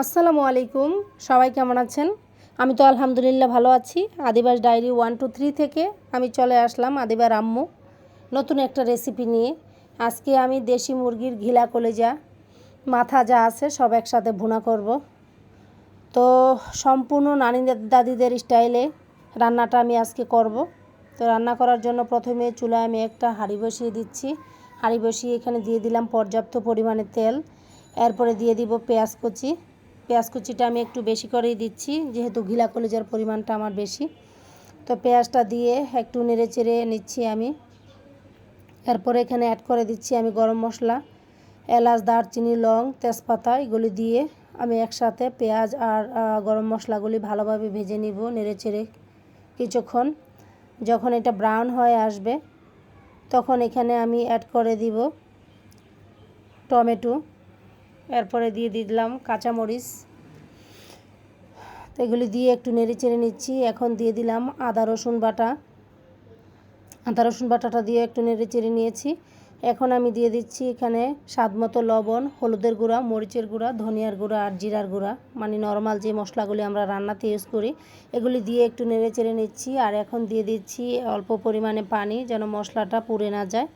আসসালামু আলাইকুম। সবাই কেমন আছেন? আমি তো আলহামদুলিল্লাহ ভালো আছি। আদিবাস ডায়েরি 1 2 3 থেকে আমি চলে আসলাম আদিবার আম্মু নতুন একটা রেসিপি নিয়ে। আজকে আমি দেশি মুরগির ঘিলা কলিজা মাথা যা আছে সব একসাথে ভুনা করব। তো সম্পূর্ণ নানি দাদিদের স্টাইলে রান্নাটা আমি আজকে করব। তো রান্না করার জন্য প্রথমে চুলায় আমি একটা হাঁড়ি বসিয়ে দিচ্ছি। হাঁড়ি বসিয়ে এখানে দিয়ে দিলাম পর্যাপ্ত পরিমাণে তেল। এরপরে দিয়ে দিব পেঁয়াজ কুচি। পেঁয়াজ কুচিটা আমি একটু বেশি করেই দিচ্ছি, যেহেতু ঘিলা কলিজার পরিমাণটা আমার বেশি। তো পেঁয়াজটা দিয়ে একটু নেড়ে চেড়ে নিচ্ছি আমি। এরপরে এখানে অ্যাড করে দিচ্ছি আমি গরম মশলা, এলাচ, দারচিনি, লং, তেজপাতা এগুলি দিয়ে আমি একসাথে পেঁয়াজ আর গরম মশলাগুলি ভালোভাবে ভেজে নিব নেড়ে চেড়ে কিছুক্ষণ। যখন এটা ব্রাউন হয়ে আসবে তখন এখানে আমি অ্যাড করে দিব টমেটো। এরপরে দিয়ে দিলাম কাঁচামরিচ। তো এগুলি দিয়ে একটু নেড়ে চেড়ে নিচ্ছি। এখন দিয়ে দিলাম আদা রসুন বাটাটা দিয়ে একটু নেড়ে চেড়ে নিয়েছি। এখন আমি দিয়ে দিচ্ছি এখানে স্বাদমতো লবণ, হলুদের গুঁড়া, মরিচের গুঁড়া, ধনিয়ার গুঁড়া আর জিরার গুঁড়া, মানে নর্মাল যে মশলাগুলি আমরা রান্নাতে ইউজ করি এগুলি দিয়ে একটু নেড়ে চেড়ে নিচ্ছি। আর এখন দিয়ে দিচ্ছি অল্প পরিমাণে পানি, যেন মশলাটা পুড়ে না যায়।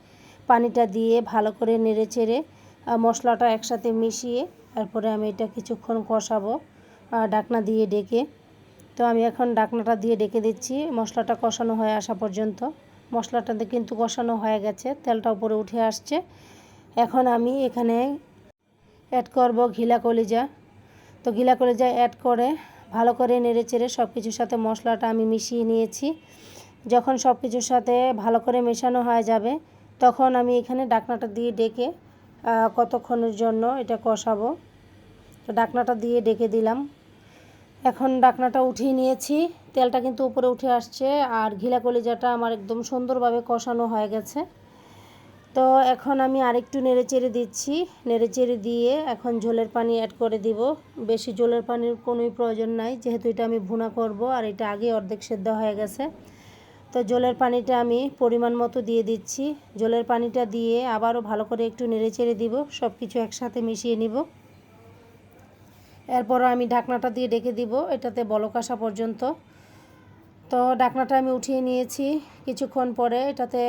পানিটা দিয়ে ভালো করে নেড়ে চেড়ে মশলাটা একসাথে মিশিয়ে তারপরে আমি এটা কিছুক্ষণ কষাবো ঢাকনা দিয়ে ডেকে। তো আমি এখন ঢাকনাটা দিয়ে ডেকে দিচ্ছি মশলাটা কষানো হয়ে আসা পর্যন্ত। মশলাটাতে কিন্তু কষানো হয়ে গেছে, তেলটা উপরে উঠে আসছে। এখন আমি এখানে অ্যাড করব ঘিলা কলিজা। তো ঘিলা কলিজা অ্যাড করে ভালো করে নেড়ে চেড়ে সব কিছুর সাথে মশলাটা আমি মিশিয়ে নিয়েছি। যখন সব কিছুর সাথে ভালো করে মেশানো হয়ে যাবে তখন আমি এখানে ঢাকনাটা দিয়ে ডেকে কতক্ষণের জন্য এটা কষাবো। তো ঢাকনাটা দিয়ে ডেকে দিলাম। এখন ঢাকনাটা উঠিয়ে নিয়েছি, তেলটা কিন্তু উপরে উঠে আসছে আর ঘিলা কলিজাটা আমার একদম সুন্দরভাবে কষানো হয়ে গেছে। তো এখন আমি আরেকটু নেড়ে চেড়ে দিচ্ছি। নেড়ে চেড়ে দিয়ে এখন ঝোলের পানি অ্যাড করে দিব। বেশি ঝোলের পানির কোনোই প্রয়োজন নাই, যেহেতু এটা আমি ভুনা করব আর এটা আগে অর্ধেক সেদ্ধ হয়ে গেছে। তো ঝোলের পানিটা আমি পরিমাণ মতো দিয়ে দিচ্ছি। ঝোলের পানিটা দিয়ে আবারও ভালো করে একটু নেড়ে চেড়ে দিব, সব কিছু একসাথে মিশিয়ে নিব। এরপর আমি ঢাকনাটা দিয়ে ডেকে দিব এটাতে বলক আসা পর্যন্ত। তো ঢাকনাটা আমি উঠিয়ে নিয়েছি। কিছুক্ষণ পরে এটাতে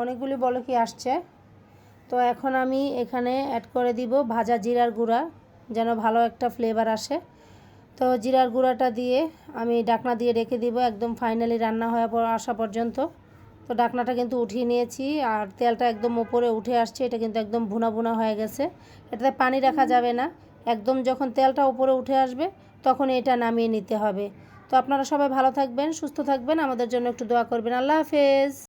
অনেকগুলি বলকই আসছে। তো এখন আমি এখানে অ্যাড করে দিব ভাজা জিরার গুঁড়া, যেন ভালো একটা ফ্লেভার আসে। তো জিরার গুঁড়াটা দিয়ে আমি ঢাকনা দিয়ে রেখে দিব একদম ফাইনালি রান্না হয়ে আসা পর্যন্ত। তো ঢাকনাটা কিন্তু উঠিয়ে নিয়েছি আর তেলটা একদম উপরে উঠে আসছে। এটা কিন্তু একদম ভুনা ভুনা হয়ে গেছে, এটাতে পানি রাখা যাবে না। একদম যখন তেলটা উপরে উঠে আসবে তখন এটা নামিয়ে নিতে হবে। তো আপনারা সবাই ভালো থাকবেন, সুস্থ থাকবেন, আমাদের জন্য একটু দোয়া করবেন। আল্লাহ হাফেজ।